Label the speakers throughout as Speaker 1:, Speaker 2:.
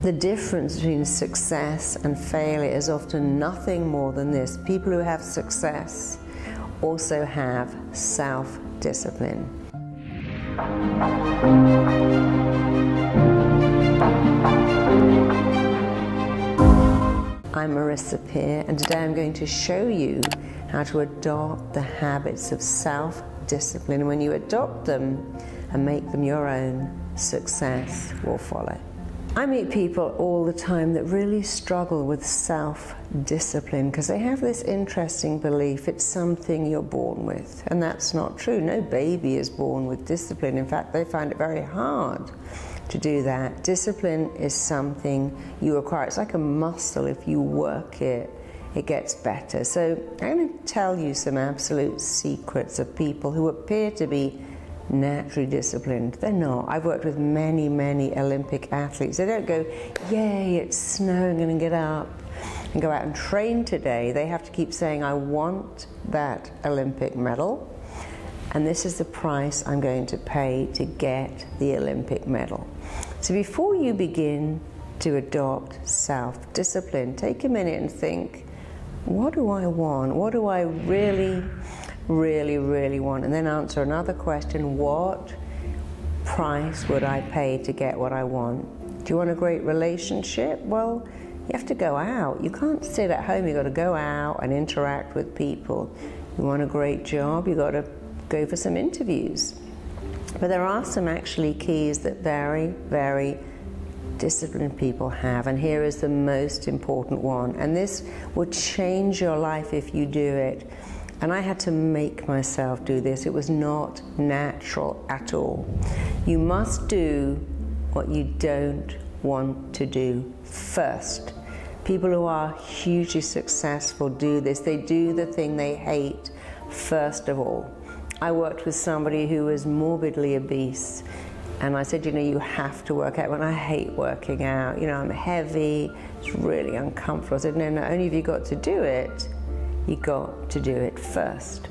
Speaker 1: The difference between success and failure is often nothing more than this. People who have success also have self-discipline. I'm Marisa Peer, and today I'm going to show you how to adopt the habits of self-discipline. And when you adopt them and make them your own, success will follow. I meet people all the time that really struggle with self-discipline because they have this interesting belief it's something you're born with, and that's not true. No baby is born with discipline. In fact, they find it very hard to do that. Discipline is something you acquire. It's like a muscle. If you work it, it gets better. So I'm going to tell you some absolute secrets of people who appear to be naturally disciplined. They're not. I've worked with many, many Olympic athletes. They don't go, yay, it's snowing, I'm going to get up and go out and train today. They have to keep saying, I want that Olympic medal, and this is the price I'm going to pay to get the Olympic medal. So before you begin to adopt self-discipline, take a minute and think, what do I want? What do I really want? And then answer another question, what price would I pay to get what I want? Do you want a great relationship? Well, you have to go out. You can't sit at home. You've got to go out and interact with people. You want a great job? You've got to go for some interviews. But there are some actually keys that very disciplined people have, and here is the most important one, and this would change your life if you do it. And I had to make myself do this. It was not natural at all. You must do what you don't want to do first. People who are hugely successful do this. They do the thing they hate first of all. I worked with somebody who was morbidly obese, and I said, you know, you have to work out. When I hate working out, you know, I'm heavy, it's really uncomfortable. I said, no, not only have you got to do it, you got to do it first.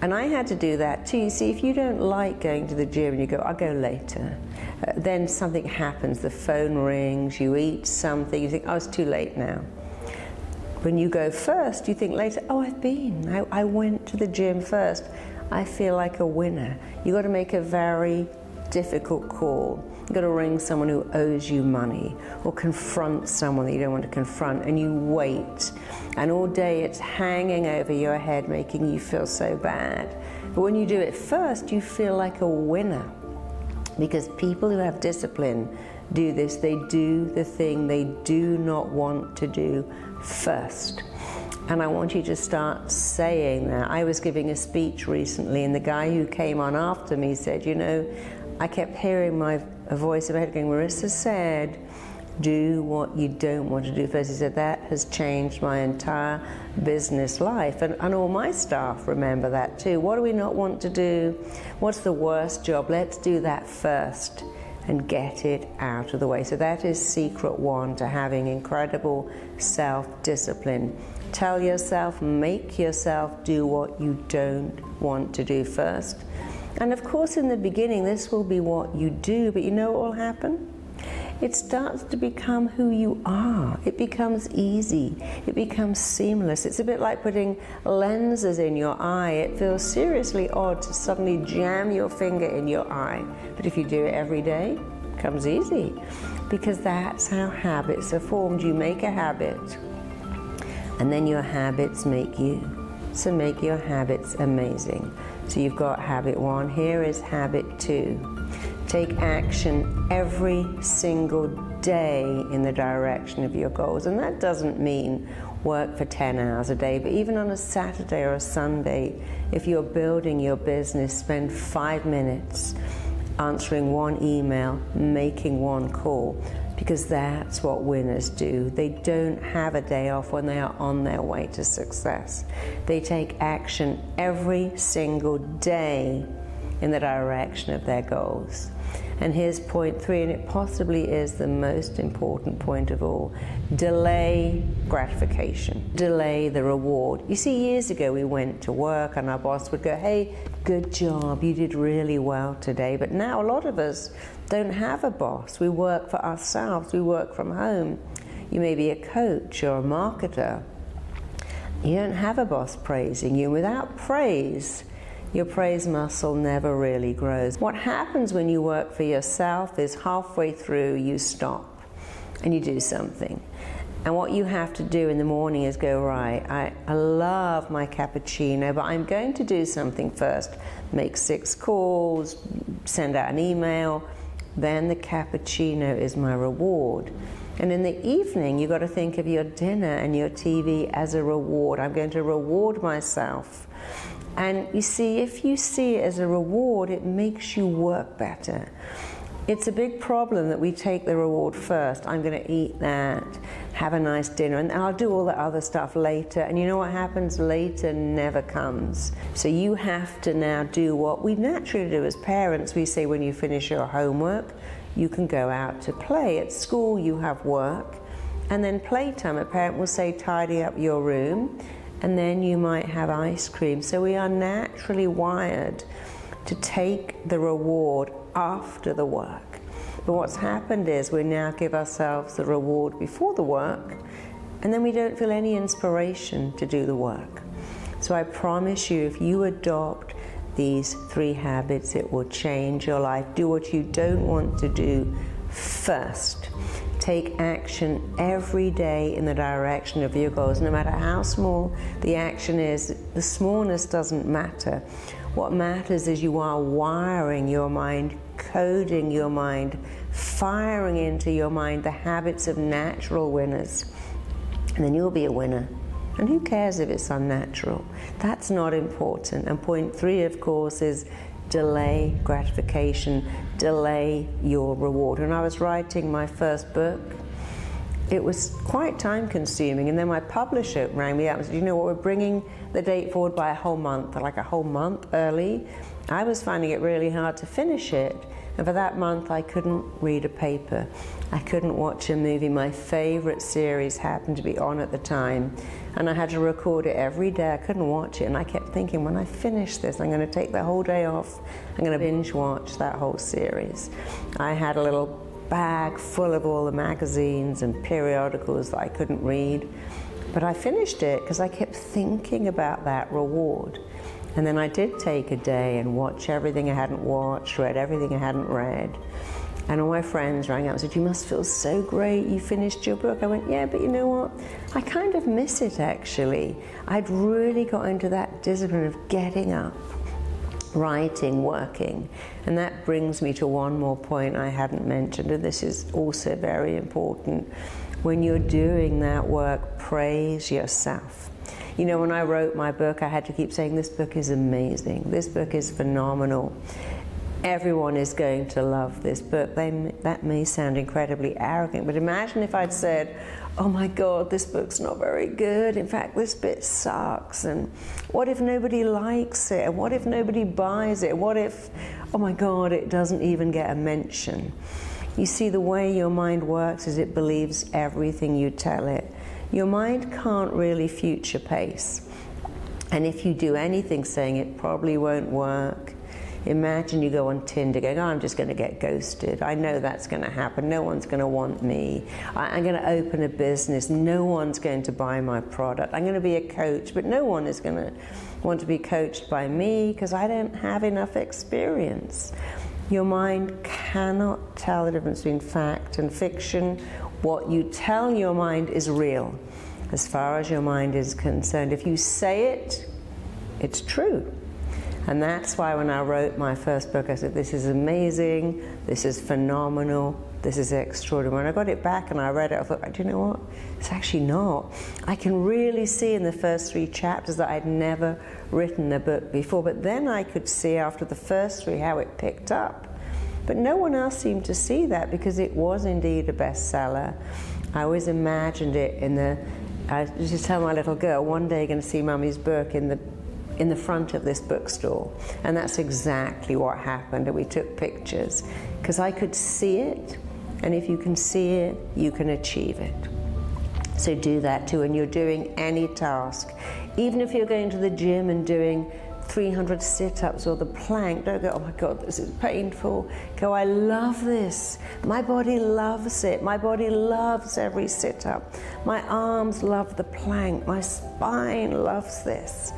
Speaker 1: And I had to do that too. You see, if you don't like going to the gym and you go, I'll go later, then something happens, the phone rings, you eat something, you think, oh, it's too late now. When you go first, you think later, oh, I've been, I went to the gym first. I feel like a winner. You got to make a very difficult call. You've got to ring someone who owes you money, or confront someone that you don't want to confront, and you wait. And all day it's hanging over your head, making you feel so bad. But when you do it first, you feel like a winner. Because people who have discipline do this. They do the thing they do not want to do first. And I want you to start saying that. I was giving a speech recently, and the guy who came on after me said, you know, I kept hearing a voice in my head going, Marisa said, do what you don't want to do first. He said, that has changed my entire business life. And all my staff remember that too. What do we not want to do? What's the worst job? Let's do that first and get it out of the way. So that is secret one to having incredible self-discipline. Tell yourself, make yourself do what you don't want to do first. And of course, in the beginning, this will be what you do, but you know what will happen? It starts to become who you are. It becomes easy. It becomes seamless. It's a bit like putting lenses in your eye. It feels seriously odd to suddenly jam your finger in your eye. But if you do it every day, it becomes easy. Because that's how habits are formed. You make a habit, and then your habits make you. So make your habits amazing. So you've got habit one. Here is habit two. Take action every single day in the direction of your goals. And that doesn't mean work for 10 hours a day, but even on a Saturday or a Sunday, if you're building your business, spend 5 minutes answering one email, making one call, because that's what winners do. They don't have a day off when they are on their way to success. They take action every single day in the direction of their goals. And here's point 3, and it possibly is the most important point of all. Delay gratification. Delay the reward. You see, years ago we went to work and our boss would go, hey, good job, you did really well today. But now a lot of us don't have a boss. We work for ourselves. We work from home. You may be a coach or a marketer. You don't have a boss praising you. Without praise, your praise muscle never really grows. What happens when you work for yourself is halfway through you stop and you do something. And what you have to do in the morning is go, right, I love my cappuccino, but I'm going to do something first. Make 6 calls, send out an email, then the cappuccino is my reward. And in the evening, you've got to think of your dinner and your TV as a reward. I'm going to reward myself. And you see, if you see it as a reward, it makes you work better. It's a big problem that we take the reward first. I'm going to eat that, have a nice dinner, and I'll do all the other stuff later. And you know what happens? Later never comes. So you have to now do what we naturally do as parents. We say when you finish your homework, you can go out to play. At school, you have work, and then playtime. A parent will say, tidy up your room, and then you might have ice cream. So we are naturally wired to take the reward after the work. But what's happened is we now give ourselves the reward before the work, and then we don't feel any inspiration to do the work. So I promise you, if you adopt these 3 habits, it will change your life. Do what you don't want to do first. Take action every day in the direction of your goals, no matter how small the action is. The smallness doesn't matter. What matters is you are wiring your mind, coding your mind, firing into your mind the habits of natural winners. And then you'll be a winner. And who cares if it's unnatural? That's not important. And point 3, of course, is delay gratification, delay your reward. When I was writing my first book, it was quite time consuming, and then my publisher rang me up and said, you know what, we're bringing the date forward by a whole month, like a whole month early. I was finding it really hard to finish it, and for that month I couldn't read a paper, I couldn't watch a movie. My favorite series happened to be on at the time, and I had to record it every day. I couldn't watch it, and I kept thinking, when I finish this, I'm going to take the whole day off. I'm going to binge watch that whole series. I had a little bag full of all the magazines and periodicals that I couldn't read, but I finished it because I kept thinking about that reward. And then I did take a day and watch everything I hadn't watched, read everything I hadn't read. And all my friends rang up and said, you must feel so great, you finished your book. I went, yeah, but you know what? I kind of miss it, actually. I'd really got into that discipline of getting up, writing, working. And that brings me to one more point I hadn't mentioned, and this is also very important. When you're doing that work, praise yourself. You know, when I wrote my book, I had to keep saying, this book is amazing, this book is phenomenal. Everyone is going to love this book. That may sound incredibly arrogant, but imagine if I'd said, oh my God, this book's not very good. In fact, this bit sucks. And what if nobody likes it? And what if nobody buys it? What if, oh my God, it doesn't even get a mention? You see, the way your mind works is it believes everything you tell it. Your mind can't really future pace. And if you do anything saying it probably won't work, imagine you go on Tinder going, oh, I'm just going to get ghosted. I know that's going to happen. No one's going to want me. I'm going to open a business. No one's going to buy my product. I'm going to be a coach, but no one is going to want to be coached by me because I don't have enough experience. Your mind cannot tell the difference between fact and fiction. What you tell your mind is real, as far as your mind is concerned. If you say it, it's true. And that's why when I wrote my first book, I said, this is amazing, this is phenomenal, this is extraordinary. When I got it back and I read it, I thought, do you know what? It's actually not. I can really see in the first 3 chapters that I'd never written a book before, but then I could see after the first 3 how it picked up. But no one else seemed to see that because it was indeed a bestseller. I always imagined it in the, I used to tell my little girl, one day you're going to see Mummy's book in in the front of this bookstore. And that's exactly what happened. And we took pictures because I could see it. And if you can see it, you can achieve it. So do that too when you're doing any task. Even if you're going to the gym and doing 300 sit-ups or the plank, don't go, oh my God, this is painful. Go, I love this. My body loves it. My body loves every sit-up. My arms love the plank. My spine loves this.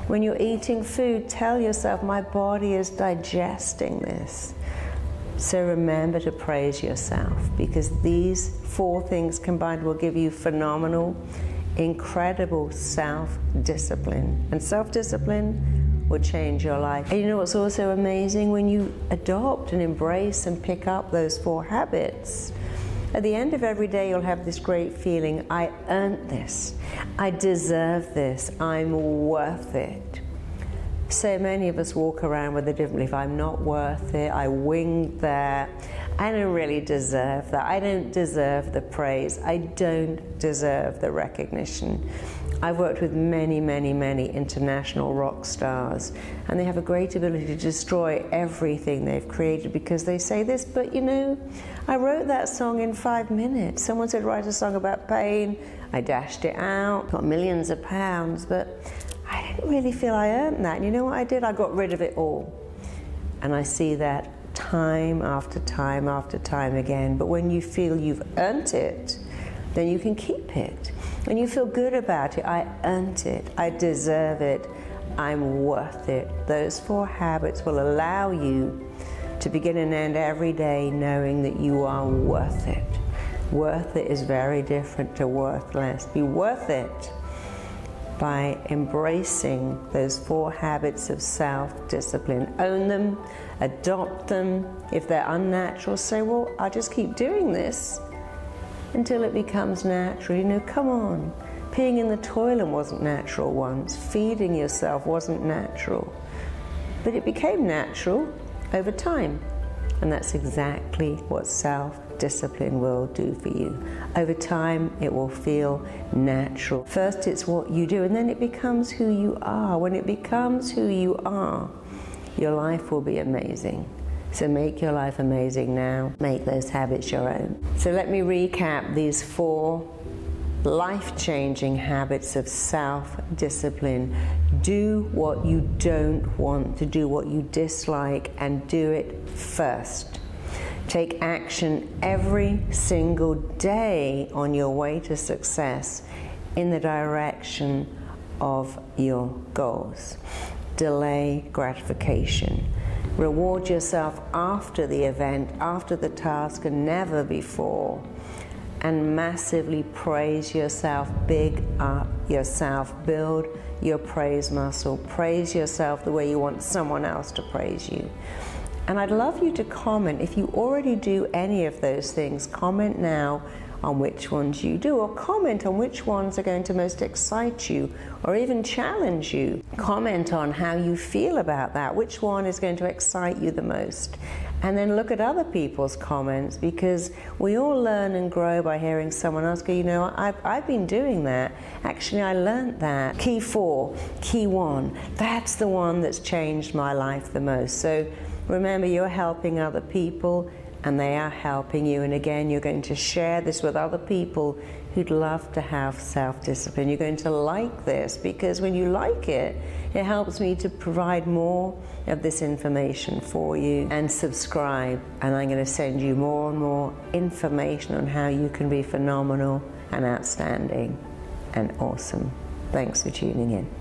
Speaker 1: When you're eating food, tell yourself, my body is digesting this. So remember to praise yourself, because these 4 things combined will give you phenomenal, incredible self-discipline. And self-discipline will change your life. And you know what's also amazing? When you adopt and embrace and pick up those 4 habits, at the end of every day you'll have this great feeling, I earned this, I deserve this, I'm worth it. So many of us walk around with a different belief, I'm not worth it, I winged that, I don't really deserve that, I don't deserve the praise, I don't deserve the recognition. I've worked with many, many, many international rock stars, and they have a great ability to destroy everything they've created because they say this, but you know, I wrote that song in 5 minutes. Someone said, write a song about pain. I dashed it out, got millions of pounds, but I didn't really feel I earned that. And you know what I did? I got rid of it all. And I see that time after time after time again. But when you feel you've earned it, then you can keep it. When you feel good about it, I earned it, I deserve it, I'm worth it. Those 4 habits will allow you to begin and end every day knowing that you are worth it. Worth it is very different to worthless. Be worth it by embracing those 4 habits of self-discipline. Own them, adopt them. If they're unnatural, say, well, I'll just keep doing this until it becomes natural. You know, come on. Peeing in the toilet wasn't natural once. Feeding yourself wasn't natural. But it became natural over time. And that's exactly what self-discipline will do for you. Over time, it will feel natural. First, it's what you do, and then it becomes who you are. When it becomes who you are, your life will be amazing. So make your life amazing now. Make those habits your own. So let me recap these 4 life-changing habits of self-discipline. Do what you don't want to do, what you dislike, and do it first. Take action every single day on your way to success in the direction of your goals. Delay gratification. Reward yourself after the event, after the task, and never before. And massively praise yourself, big up yourself, build your praise muscle. Praise yourself the way you want someone else to praise you. And I'd love you to comment. If you already do any of those things, comment now on which ones you do, or comment on which ones are going to most excite you or even challenge you. Comment on how you feel about that, which one is going to excite you the most. And then look at other people's comments, because we all learn and grow by hearing someone else go, you know, I've been doing that. Actually, I learned that. Key 4, key 1, that's the one that's changed my life the most. So remember, you're helping other people, and they are helping you. And again, you're going to share this with other people who'd love to have self-discipline. You're going to like this, because when you like it, it helps me to provide more of this information for you. And subscribe, and I'm going to send you more and more information on how you can be phenomenal and outstanding and awesome. Thanks for tuning in.